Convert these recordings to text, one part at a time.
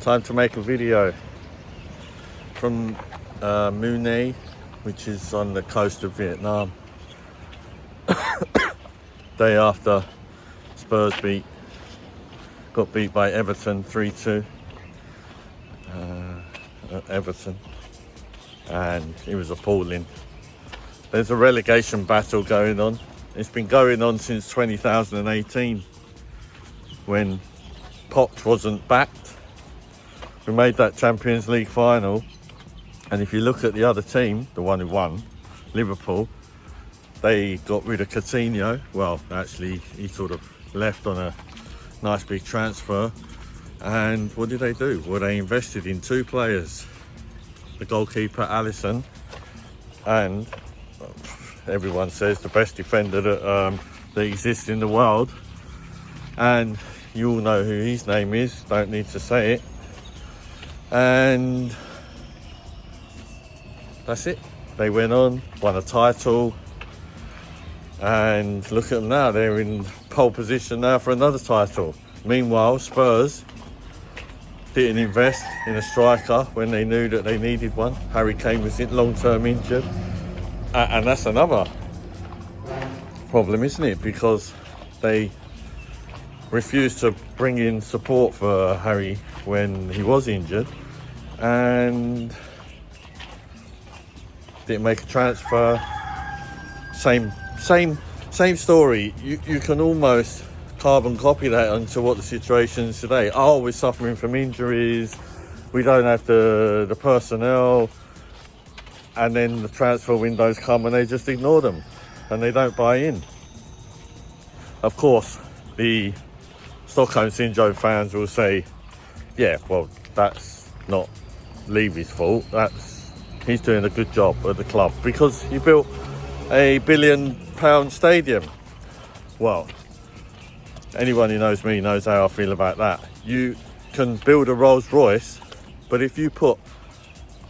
Time to make a video from Mune, which is on the coast of Vietnam. Day after Spurs got beat by Everton 3-2 at Everton, and it was appalling. There's a relegation battle going on. It's been going on since 2018 when Poch wasn't backed. We made that Champions League final, and if you look at the other team, the one who won, Liverpool, they got rid of Coutinho. Well, actually, he sort of left on a nice big transfer. And what did they do? Well, they invested in two players, the goalkeeper Alisson, and everyone says the best defender that exists in the world. And you all know who his name is, don't need to say it. And that's it. They went on, won a title, and look at them now. They're in pole position now for another title. Meanwhile, Spurs didn't invest in a striker when they knew that they needed one. Harry Kane was long-term injured, and that's another problem, isn't it? Because they refused to bring in support for Harry when he was injured, and didn't make a transfer. Same story. You can almost carbon copy that onto what the situation is today. Oh, we're suffering from injuries, we don't have the personnel, and then the transfer windows come and they just ignore them and they don't buy in. Of course, the Stockholm Syndrome fans will say, yeah, well, that's not Levy's fault. He's doing a good job at the club because he built a £1 billion stadium. Well, anyone who knows me knows how I feel about that. You can build a Rolls Royce, but if you put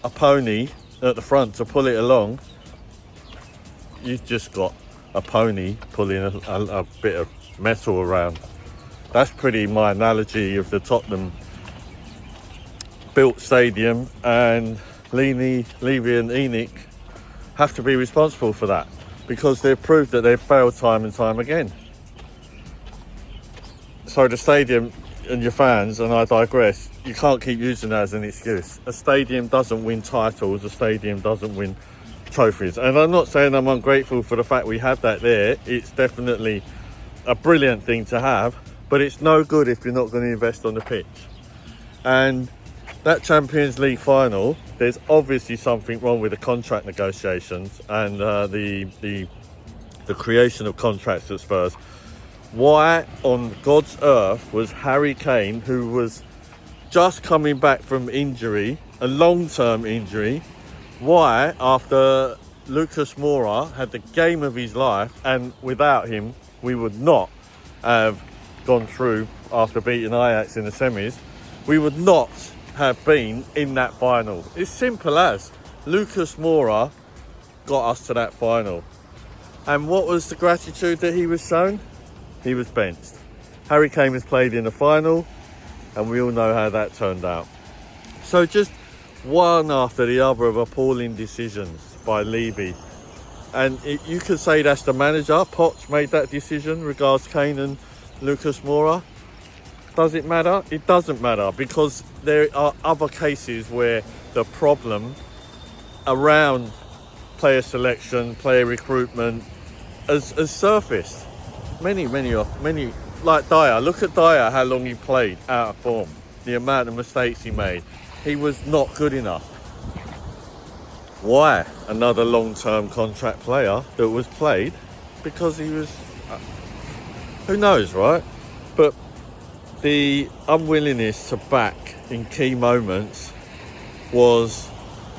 a pony at the front to pull it along, you've just got a pony pulling a bit of metal around. That's pretty my analogy of the Tottenham built stadium, and Levy and Enoch have to be responsible for that because they've proved that they've failed time and time again. So the stadium and your fans, and I digress, you can't keep using that as an excuse. A stadium doesn't win titles, a stadium doesn't win trophies. And I'm not saying I'm ungrateful for the fact we have that there. It's definitely a brilliant thing to have, but it's no good if you're not going to invest on the pitch. And that Champions League final, there's obviously something wrong with the contract negotiations and the creation of contracts at Spurs. Why on God's earth was Harry Kane, who was just coming back from injury, a long-term injury, why after Lucas Moura had the game of his life, and without him we would not have gone through after beating Ajax in the semis, we would not have been in that final. It's simple as. Lucas Moura got us to that final. And what was the gratitude that he was shown? He was benched. Harry Kane was played in the final, and we all know how that turned out. So just one after the other of appalling decisions by Levy. And you could say that's the manager. Poch made that decision regards Kane and Lucas Moura. Does it matter? It doesn't matter, because there are other cases where the problem around player selection, player recruitment has surfaced. Many, like Dyer. Look at Dyer, how long he played out of form, the amount of mistakes he made. He was not good enough. Why? Another long-term contract player that was played because he was, who knows, right? But the unwillingness to back in key moments was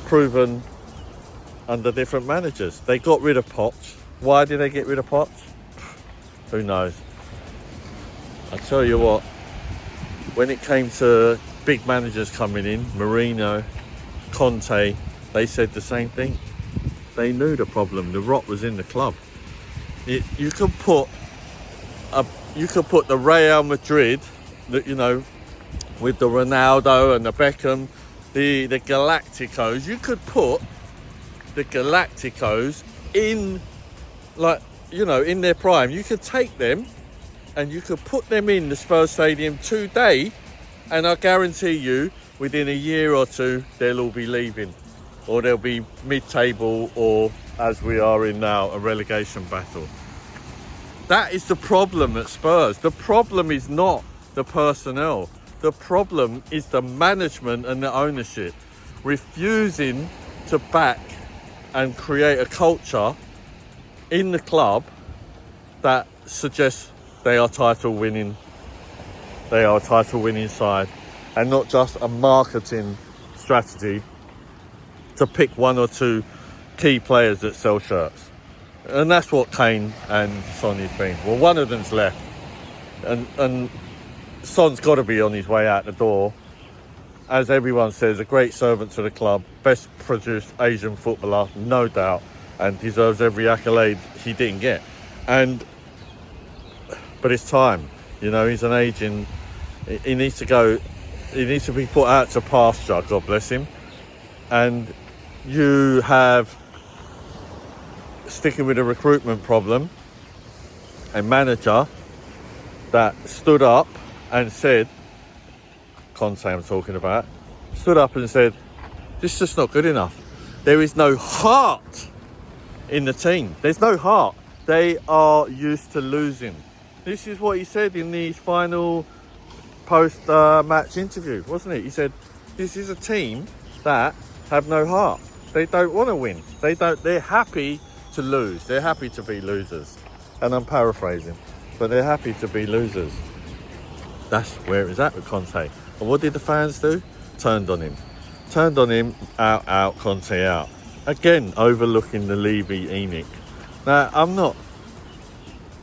proven under different managers. They got rid of Poch. Why did they get rid of Poch? Who knows? I tell you what, when it came to big managers coming in, Mourinho, Conte, they said the same thing. They knew the problem. The rot was in the club. You could put the Real Madrid, that, you know, with the Ronaldo and the Beckham, the Galacticos. You could put the Galacticos in, like, you know, in their prime. You could take them and you could put them in the Spurs Stadium today, and I guarantee you within a year or two they'll all be leaving, or they'll be mid-table, or as we are in now, a relegation battle. That is the problem at Spurs. The problem is not the personnel. The problem is the management and the ownership refusing to back and create a culture in the club that suggests they are title winning side, and not just a marketing strategy to pick one or two key players that sell shirts. And that's what Kane and Son has been. Well, one of them's left, and Son's got to be on his way out the door. As everyone says, a great servant to the club, best produced Asian footballer, no doubt, and deserves every accolade he didn't get. But it's time. You know, he's an aging. He needs to go. He needs to be put out to pasture. God bless him. And you have, sticking with the recruitment problem, a manager that stood up and said, Conte I'm talking about, stood up and said, this is just not good enough. There is no heart in the team. There's no heart. They are used to losing. This is what he said in the final post-match interview, wasn't it? He said, this is a team that have no heart. They don't want to win. They're happy to lose. They're happy to be losers. And I'm paraphrasing, but they're happy to be losers. That's where it was at with Conte. And what did the fans do? Turned on him, out, Conte out. Again, overlooking the Levy-Enoch. Now, I'm not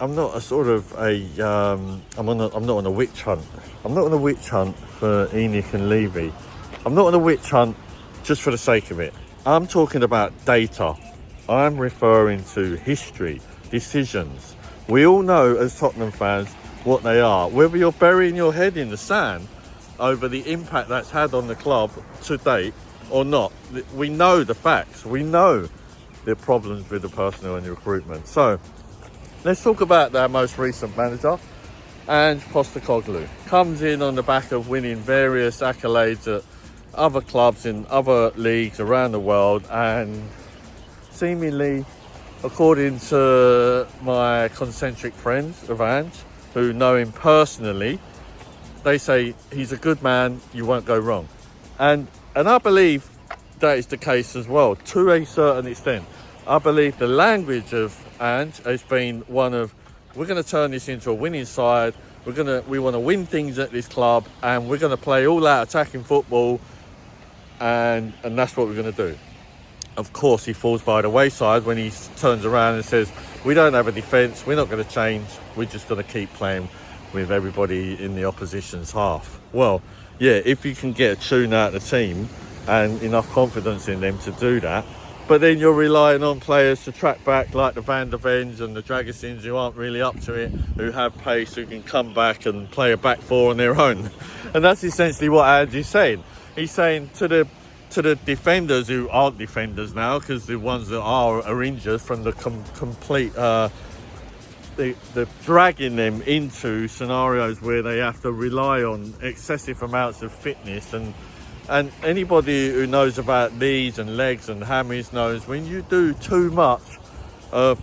a sort of I'm not on a witch hunt. I'm not on a witch hunt for Enoch and Levy. I'm not on a witch hunt just for the sake of it. I'm talking about data. I'm referring to history, decisions. We all know as Tottenham fans what they are. Whether you're burying your head in the sand over the impact that's had on the club to date or not, we know the facts. We know the problems with the personnel and the recruitment. So let's talk about their most recent manager, Ange Postecoglou. Comes in on the back of winning various accolades at other clubs in other leagues around the world, and seemingly, according to my concentric friends of Ange, who know him personally, they say he's a good man, you won't go wrong. And I believe that is the case as well, to a certain extent. I believe the language of Ange has been one of, we're going to turn this into a winning side, we want to win things at this club, and we're going to play all out attacking football, and that's what we're going to do. Of course, he falls by the wayside when he turns around and says, we don't have a defence, we're not going to change, we're just going to keep playing with everybody in the opposition's half. Well, yeah, if you can get a tune out of the team and enough confidence in them to do that, but then you're relying on players to track back like the Van der Vens and the Dragosins, who aren't really up to it, who have pace, who can come back and play a back four on their own. And that's essentially what Ange is saying. He's saying to the defenders who aren't defenders now, because the ones that are injured from the complete the dragging them into scenarios where they have to rely on excessive amounts of fitness, and anybody who knows about knees and legs and hammies knows when you do too much of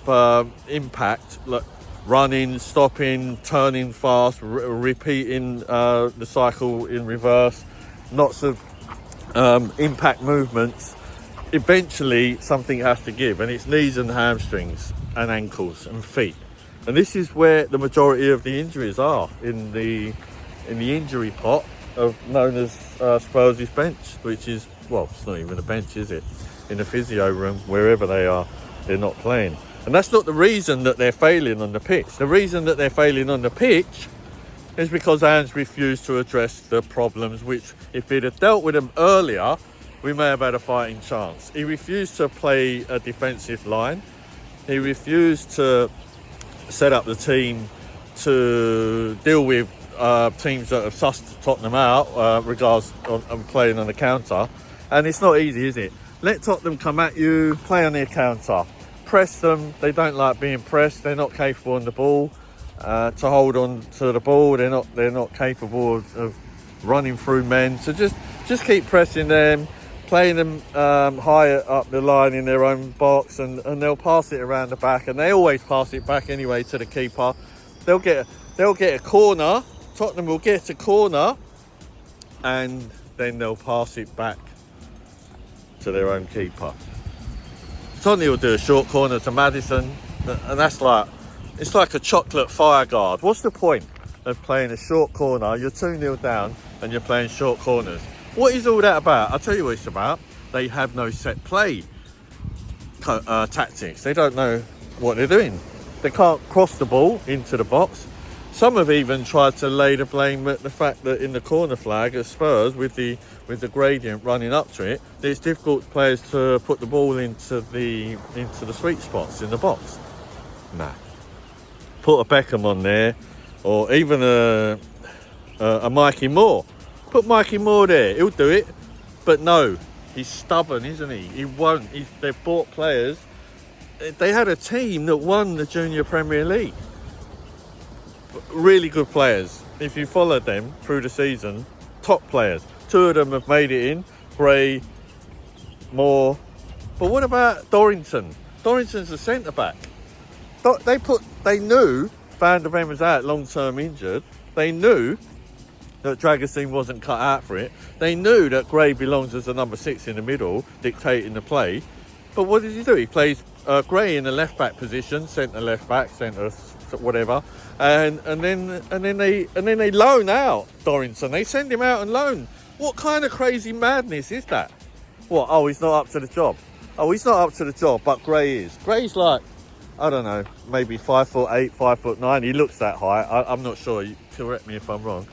impact, like running, stopping, turning fast, repeating the cycle in reverse, lots of impact movements, eventually something has to give, and it's knees and hamstrings and ankles and feet. And this is where the majority of the injuries are, in the injury pot known as Spurs' bench, which is, well, it's not even a bench, is it? In the physio room, wherever they are, they're not playing. And that's not the reason that they're failing on the pitch. The reason that they're failing on the pitch is because Ange refused to address the problems, which, if he'd have dealt with them earlier, we may have had a fighting chance. He refused to play a defensive line. He refused to set up the team to deal with teams that have sussed Tottenham out regards on playing on the counter. And it's not easy, is it? Let Tottenham come at you, play on their counter. Press them. They don't like being pressed. They're not capable on the ball to hold on to the ball. They're not capable of running through men. So just keep pressing them, playing them higher up the line in their own box, and they'll pass it around the back. And they always pass it back anyway to the keeper. They'll get a corner. Tottenham will get a corner, and then they'll pass it back to their own keeper. Tottenham will do a short corner to Maddison, and it's like a chocolate fire guard. What's the point of playing a short corner? You're 2-0 down and you're playing short corners. What is all that about? I'll tell you what it's about. They have no set play tactics. They don't know what they're doing. They can't cross the ball into the box. Some have even tried to lay the blame at the fact that in the corner flag at Spurs, with the gradient running up to it, it's difficult for players to put the ball into the sweet spots in the box. Nah. Put a Beckham on there, or even a Mikey Moore. Put Mikey Moore there, he'll do it. But no, he's stubborn, isn't he? He won't. They've bought players. They had a team that won the Junior Premier League. Really good players. If you followed them through the season, top players. 2 of them have made it in. Gray, Moore. But what about Dorrington? Dorrington's a centre back. They knew Van der Ven was out long-term injured. They knew that Dragosteen wasn't cut out for it. They knew that Gray belongs as a number 6 in the middle, dictating the play. But what does he do? He plays Gray in the left-back position, centre left-back, centre whatever, and then they loan out Dorrington. They send him out on loan. What kind of crazy madness is that? What? Oh, he's not up to the job. Oh, he's not up to the job, but Gray is. Gray's like, I don't know, maybe 5'8", 5'9". He looks that high. I'm not sure. You correct me if I'm wrong.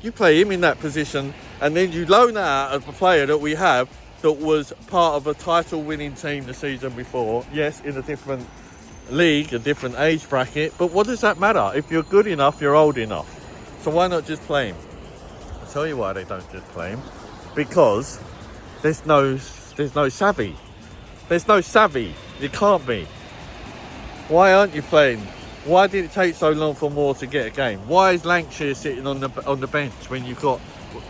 You play him in that position, and then you loan out a player that we have that was part of a title-winning team the season before. Yes, in a different league, a different age bracket, but what does that matter? If you're good enough, you're old enough. So why not just play him? I'll tell you why they don't just play him. Because there's no savvy. There's no savvy. It can't be. Why aren't you playing? Why did it take so long for Moore to get a game? Why is Lancashire sitting on the bench when you've got...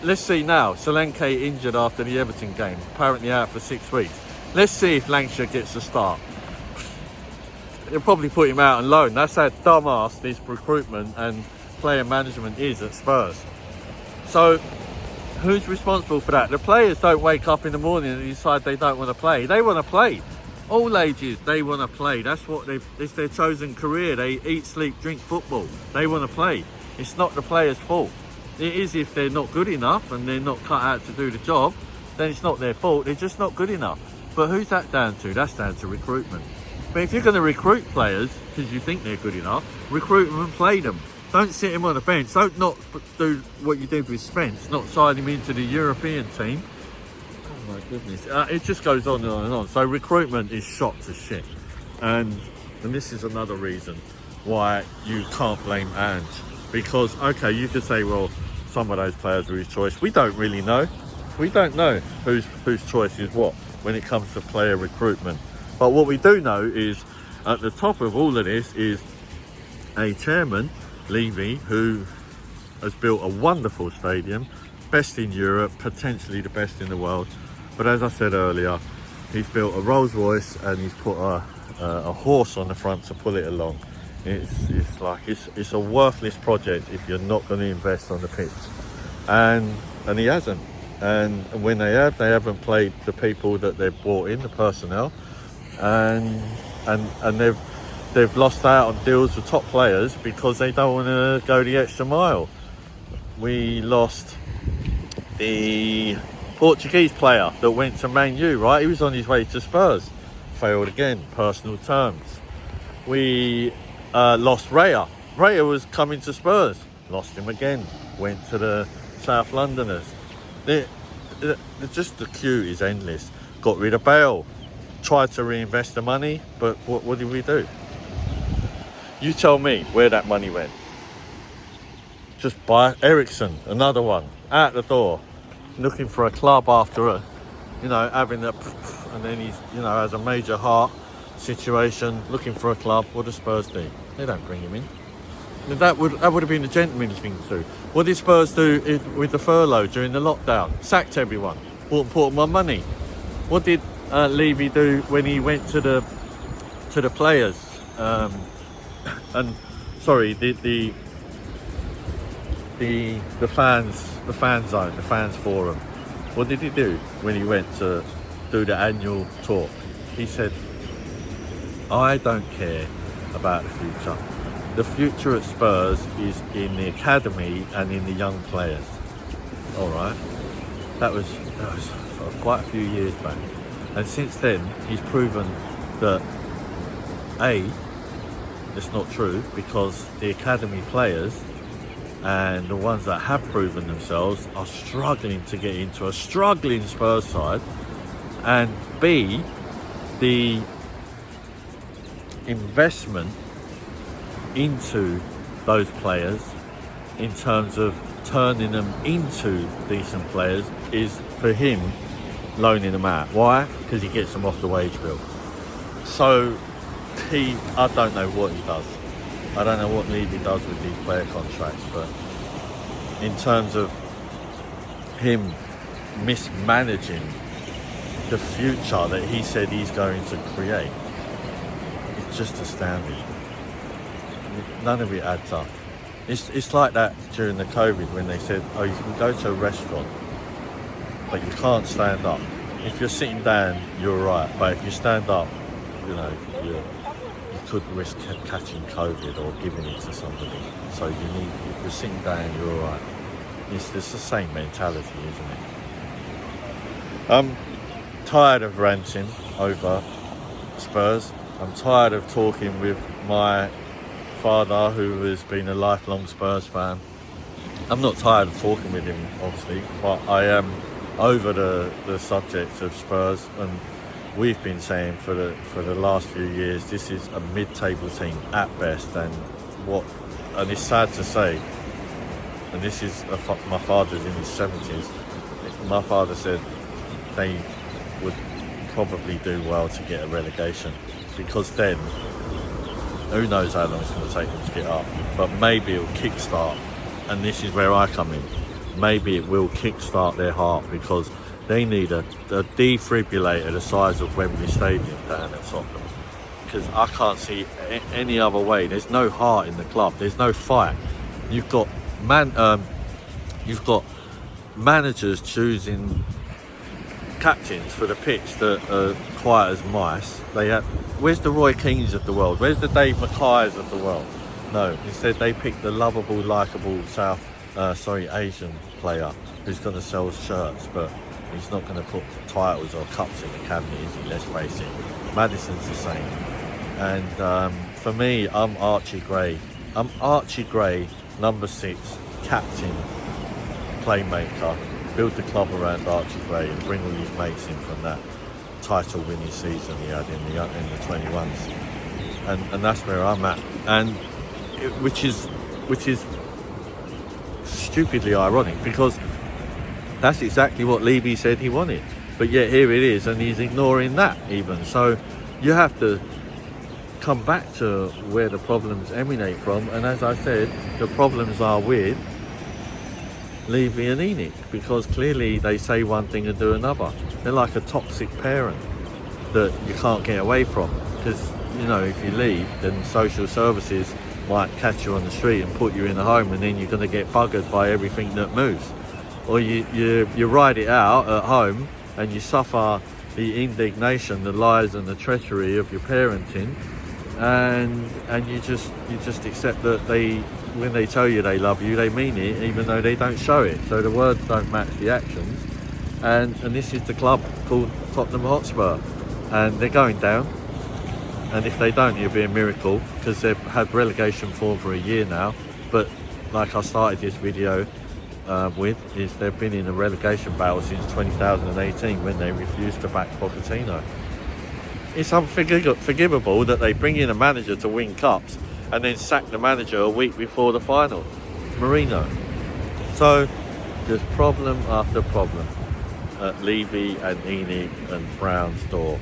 Let's see now. Solanke injured after the Everton game, apparently out for 6 weeks. Let's see if Lancashire gets a start. They'll probably put him out on loan. That's how dumbass this recruitment and player management is at Spurs. So, who's responsible for that? The players don't wake up in the morning and decide they don't want to play. They want to play. All ages, they want to play. That's what it's their chosen career. They eat, sleep, drink football. They want to play. It's not the players' fault. It is if they're not good enough and they're not cut out to do the job, then it's not their fault. They're just not good enough. But who's that down to? That's down to recruitment. But if you're going to recruit players because you think they're good enough, recruit them and play them. Don't sit him on the bench. Don't not do what you did with Spence, not sign him into the European team. Oh my goodness. It just goes on and on and on. So recruitment is shot to shit. And this is another reason why you can't blame Ange. Because, okay, you could say, well, some of those players were his choice. We don't really know. We don't know whose choice is what when it comes to player recruitment. But what we do know is, at the top of all of this is a chairman, Levy, who has built a wonderful stadium, best in Europe, potentially the best in the world. But as I said earlier, he's built a Rolls Royce and he's put a horse on the front to pull it along. It's a worthless project if you're not going to invest on the pitch, and he hasn't. And when they haven't played the people that they've brought in, the personnel, and they've lost out on deals with top players because they don't want to go the extra mile. We lost the Portuguese player that went to Man U, right? He was on his way to Spurs, failed again, personal terms. We lost Raya. Raya was coming to Spurs, lost him again, went to the South Londoners. Just the queue is endless. Got rid of Bale, tried to reinvest the money, but what did we do? You tell me where that money went. just buy Ericsson, another one, out the door, looking for a club after a, having that, and then he's, has a major heart situation, looking for a club. What do Spurs do? They don't bring him in. That would have been a gentleman's thing to do. What did Spurs do with the furlough during the lockdown? Sacked everyone, bought more money. What did Levy do when he went to the players? The fan zone, the fans forum. What did he do when he went to do the annual talk? He said, I don't care about the future. The future at Spurs is in the academy and in the young players. All right, that was quite a few years back, and since then he's proven that it's not true, because the academy players and the ones that have proven themselves are struggling to get into a struggling Spurs side, and B, the investment into those players in terms of turning them into decent players is for him loaning them out. Why? Because he gets them off the wage bill. So I don't know what he does. I don't know what Levy does with these player contracts, but in terms of him mismanaging the future that he said he's going to create, it's just astounding. None of it adds up. It's like that during the COVID when they said, you can go to a restaurant, but you can't stand up. If you're sitting down, you're all right, but if you stand up, you could risk catching COVID or giving it to somebody. So if you're sitting down, you're all right. It's the same mentality, isn't it? I'm tired of ranting over Spurs. I'm tired of talking with my father, who has been a lifelong Spurs fan. I'm not tired of talking with him, obviously, but I am over the subject of Spurs, and we've been saying for the last few years this is a mid-table team at best, and it's sad to say, and this is my father's in his 70s. My father said they would probably do well to get a relegation, because then who knows how long it's going to take them to get up, but maybe it'll kickstart, and this is where I come in, maybe it will kickstart their heart, because they need a defibrillator the size of Wembley Stadium down at Tottenham, because I can't see any other way. There's no heart in the club, there's no fight. You've got managers choosing captains for the pitch that are quiet as mice. Where's the Roy Keanes of the world? Where's the Dave Mackay's of the world? No, instead they pick the lovable, likeable Asian player who's going to sell shirts, but he's not going to put titles or cups in the cabinet, is he? Let's face it. Madison's the same. And for me, I'm Archie Gray. Number 6, captain, playmaker. Build the club around Archie Gray and bring all his mates in from that title-winning season he had in the 21s, and that's where I'm at. And which is stupidly ironic, because that's exactly what Levy said he wanted, but yet here it is, and he's ignoring that even. So you have to come back to where the problems emanate from, and as I said, the problems are with Levy and Enoch, because clearly they say one thing and do another. They're like a toxic parent that you can't get away from, because if you leave, then social services might catch you on the street and put you in a home, and then you're going to get buggered by everything that moves. Or you ride it out at home and you suffer the indignation, the lies and the treachery of your parenting, and you just accept that when they tell you they love you, they mean it, even though they don't show it. So the words don't match the actions. And this is the club called Tottenham Hotspur, and they're going down. And if they don't, it'll be a miracle, because they've had relegation form for a year now. But like I started this video is they've been in a relegation battle since 2018, when they refused to back Pochettino. It's unforgivable that they bring in a manager to win cups and then sack the manager a week before the final. Marino. So there's problem after problem at Levy and Enig and Brown's door.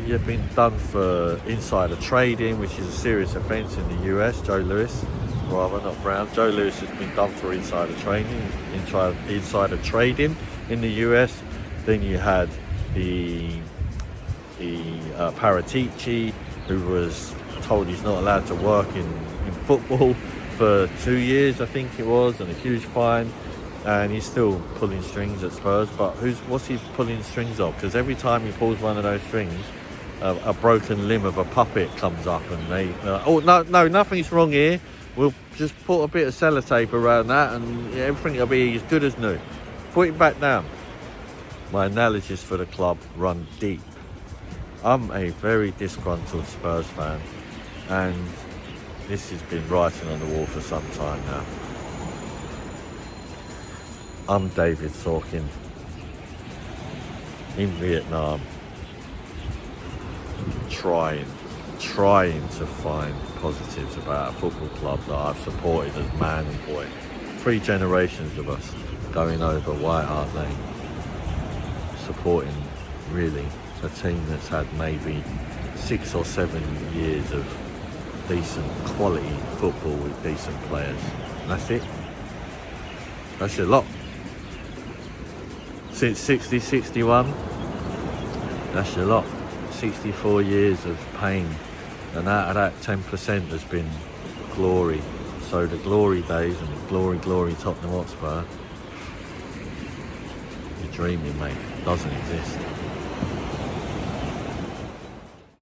You've been done for insider trading, which is a serious offence in the US. Joe Lewis, rather, not Brown. Joe Lewis has been done for insider trading, insider trading in the US. Then you had the Paratici, who was told he's not allowed to work in football for 2 years, I think it was, and a huge fine. And he's still pulling strings at Spurs, but what's he pulling strings of? Because every time he pulls one of those strings, a broken limb of a puppet comes up, and oh no, nothing's wrong here. We'll just put a bit of sellotape around that, and everything will be as good as new. Put it back down. My analogies for the club run deep. I'm a very disgruntled Spurs fan, and this has been writing on the wall for some time now. I'm David Sorkin in Vietnam, trying to find positives about a football club that I've supported as man and boy. 3 generations of us going over White Hart Lane, supporting really a team that's had maybe 6 or 7 years of decent quality football with decent players. And that's it. That's a lot. Since 60, 61, that's a lot. 64 years of pain, and out of that 10% has been glory. So the glory days and the glory Tottenham Hotspur, you're dreaming, mate. It doesn't exist.